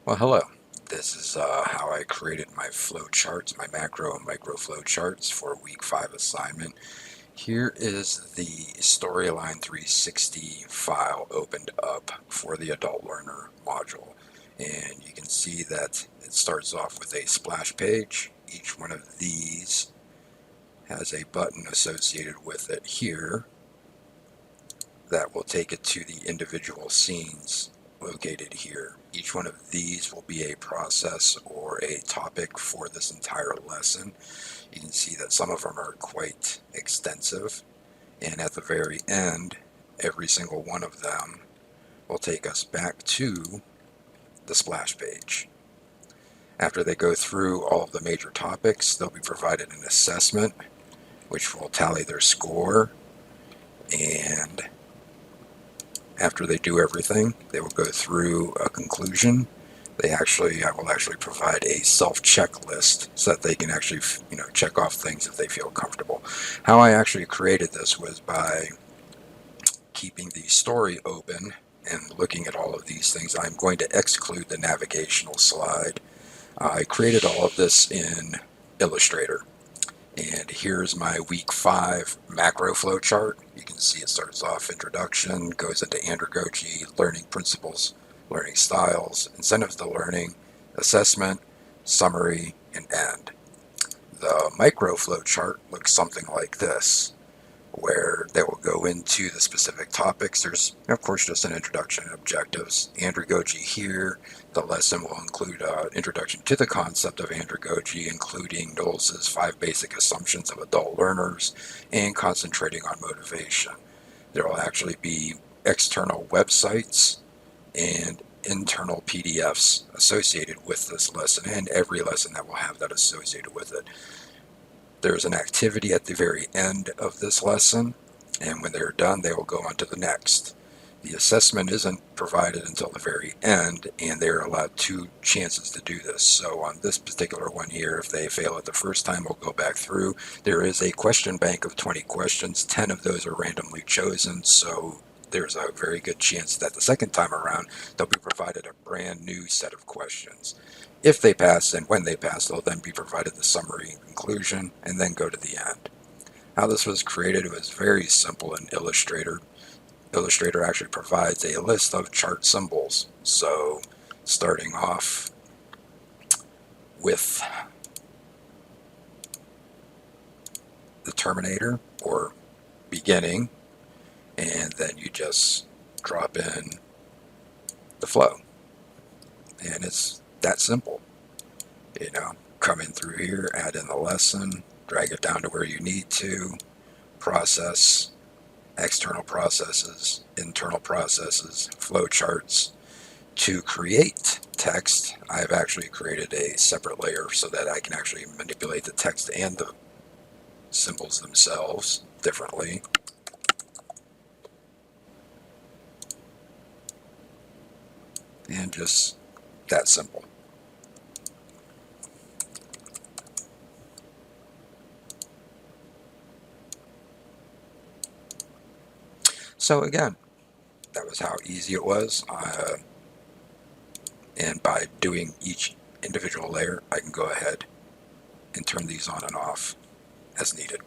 Well, hello. This is how I created my flowcharts, my macro and micro flowcharts for week 5 assignment. Here is the Storyline 360 file opened up for the adult learner module. And you can see that it starts off with a splash page. Each one of these has a button associated with it here that will take it to the individual scenes located here. Each one of these will be a process or a topic for this entire lesson. You can see that some of them are quite extensive, and at the very end, every single one of them will take us back to the splash page. After they go through all of the major topics, they'll be provided an assessment which will tally their score, and after they do everything, they will go through a conclusion. I will actually provide a self-checklist so that they can actually, check off things if they feel comfortable. How I actually created this was by keeping the story open and looking at all of these things. I'm going to exclude the navigational slide. I created all of this in Illustrator. And here's my week 5 macro flow chart. You can see it starts off introduction, goes into andragogy, learning principles, learning styles, incentives to learning, assessment, summary, and end. The micro flow chart looks something like this, where they will go into the specific topics. There's, of course, just an introduction and objectives. Andragogy here, the lesson will include an introduction to the concept of andragogy, including Knowles's 5 basic assumptions of adult learners and concentrating on motivation. There will actually be external websites and internal PDFs associated with this lesson, and every lesson that will have that associated with it. There's an activity at the very end of this lesson, and when they're done, they will go on to the next. The assessment isn't provided until the very end, and they're allowed 2 chances to do this. So on this particular one here, if they fail it the first time, we'll go back through. There is a question bank of 20 questions. 10 of those are randomly chosen, so there's a very good chance that the second time around, they'll be provided a brand new set of questions. If they pass, and when they pass, they'll then be provided the summary and conclusion, and then go to the end. How this was created, it was very simple in Illustrator. Illustrator actually provides a list of chart symbols. So starting off with the Terminator or beginning, and then you just drop in the flow. And it's that simple. Come in through here, add in the lesson, drag it down to where you need to, process, external processes, internal processes, flow charts. To create text, I've actually created a separate layer so that I can actually manipulate the text and the symbols themselves differently. And just that simple. So again, that was how easy it was. And by doing each individual layer, I can go ahead and turn these on and off as needed.